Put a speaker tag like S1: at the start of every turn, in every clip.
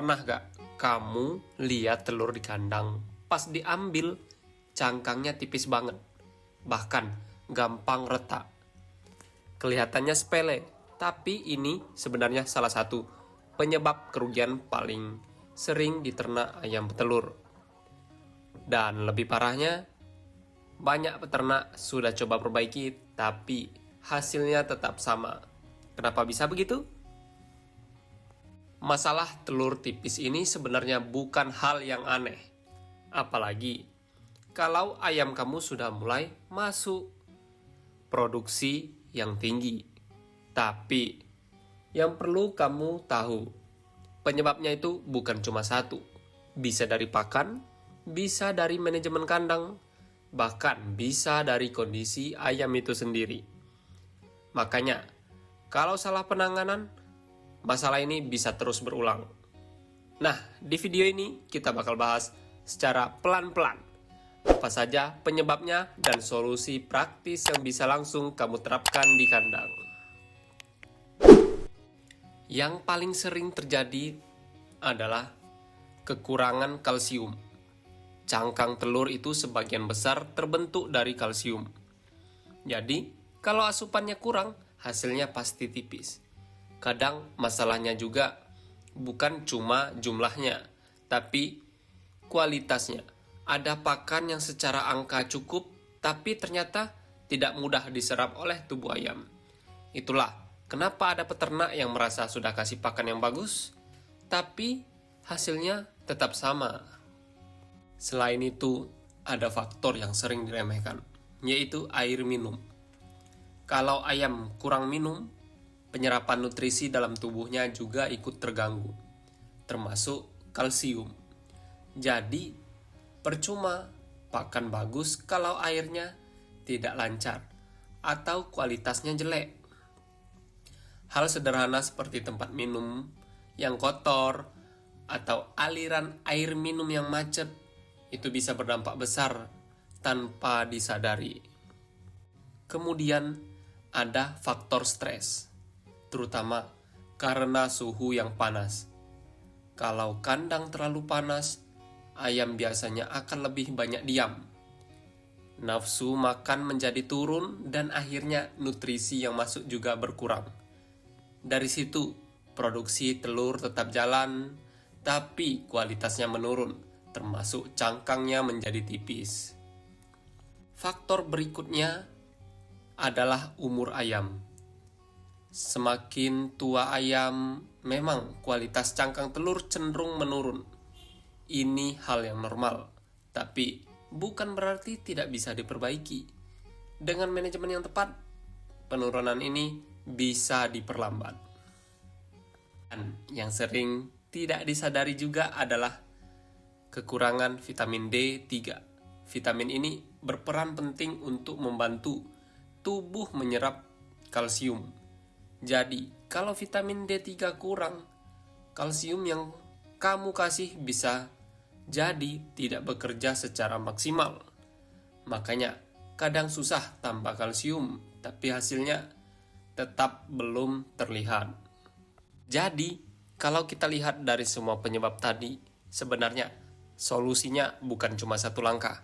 S1: Pernah gak kamu lihat telur di kandang, pas diambil cangkangnya tipis banget, bahkan gampang retak. Kelihatannya sepele, tapi ini sebenarnya salah satu penyebab kerugian paling sering di ternak ayam petelur. Dan lebih parahnya, banyak peternak sudah coba perbaiki, tapi hasilnya tetap sama. Kenapa bisa begitu? Masalah telur tipis ini sebenarnya bukan hal yang aneh. Apalagi kalau ayam kamu sudah mulai masuk produksi yang tinggi. Tapi yang perlu kamu tahu, penyebabnya itu bukan cuma satu. Bisa dari pakan, bisa dari manajemen kandang, bahkan bisa dari kondisi ayam itu sendiri. Makanya, kalau salah penanganan, masalah ini bisa terus berulang. Nah, di video ini kita bakal bahas secara pelan-pelan apa saja penyebabnya dan solusi praktis yang bisa langsung kamu terapkan di kandang. Yang paling sering terjadi adalah kekurangan kalsium. Cangkang telur itu sebagian besar terbentuk dari kalsium. Jadi, kalau asupannya kurang, hasilnya pasti tipis. Kadang masalahnya juga bukan cuma jumlahnya, tapi kualitasnya. Ada pakan yang secara angka cukup, tapi ternyata tidak mudah diserap oleh tubuh ayam. Itulah kenapa ada peternak yang merasa sudah kasih pakan yang bagus, tapi hasilnya tetap sama. Selain itu, ada faktor yang sering diremehkan, yaitu air minum. Kalau ayam kurang minum, penyerapan nutrisi dalam tubuhnya juga ikut terganggu, termasuk kalsium. Jadi, percuma pakan bagus kalau airnya tidak lancar atau kualitasnya jelek. Hal sederhana seperti tempat minum yang kotor atau aliran air minum yang macet itu bisa berdampak besar tanpa disadari. Kemudian ada faktor stres, terutama karena suhu yang panas. Kalau kandang terlalu panas, ayam biasanya akan lebih banyak diam. Nafsu makan menjadi turun dan akhirnya nutrisi yang masuk juga berkurang. Dari situ, produksi telur tetap jalan, tapi kualitasnya menurun, termasuk cangkangnya menjadi tipis. Faktor berikutnya adalah umur ayam. Semakin tua ayam, memang kualitas cangkang telur cenderung menurun. Ini hal yang normal, tapi bukan berarti tidak bisa diperbaiki. Dengan manajemen yang tepat, penurunan ini bisa diperlambat. Dan yang sering tidak disadari juga adalah kekurangan vitamin D3. Vitamin ini berperan penting untuk membantu tubuh menyerap kalsium. Jadi, kalau vitamin D3 kurang, kalsium yang kamu kasih bisa jadi tidak bekerja secara maksimal. Makanya, kadang susah tambah kalsium, tapi hasilnya tetap belum terlihat. Jadi, kalau kita lihat dari semua penyebab tadi, sebenarnya solusinya bukan cuma satu langkah.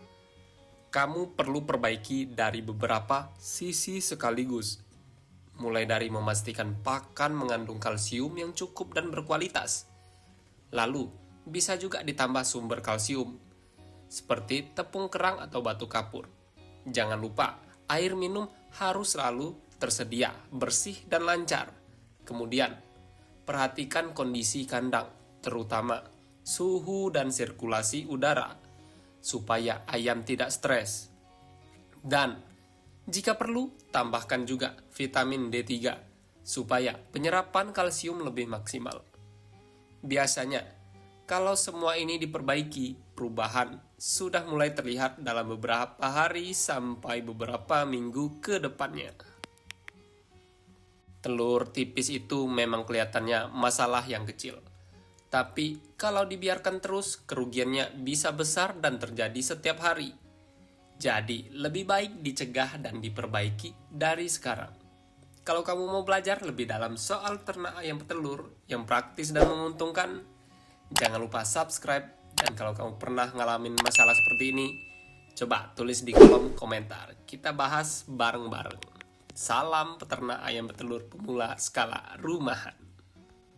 S1: Kamu perlu perbaiki dari beberapa sisi sekaligus. Mulai dari memastikan pakan mengandung kalsium yang cukup dan berkualitas. Lalu, bisa juga ditambah sumber kalsium, seperti tepung kerang atau batu kapur. Jangan lupa, air minum harus selalu tersedia, bersih dan lancar. Kemudian, perhatikan kondisi kandang, terutama suhu dan sirkulasi udara, supaya ayam tidak stres. Dan, jika perlu, tambahkan juga vitamin D3, supaya penyerapan kalsium lebih maksimal. Biasanya, kalau semua ini diperbaiki, perubahan sudah mulai terlihat dalam beberapa hari sampai beberapa minggu ke depannya. Telur tipis itu memang kelihatannya masalah yang kecil. Tapi kalau dibiarkan terus, kerugiannya bisa besar dan terjadi setiap hari. Jadi, lebih baik dicegah dan diperbaiki dari sekarang. Kalau kamu mau belajar lebih dalam soal ternak ayam petelur yang praktis dan menguntungkan, Jangan lupa subscribe, dan kalau kamu pernah ngalamin masalah seperti ini, coba tulis di kolom komentar. Kita bahas bareng-bareng. Salam peternak ayam petelur pemula skala rumahan.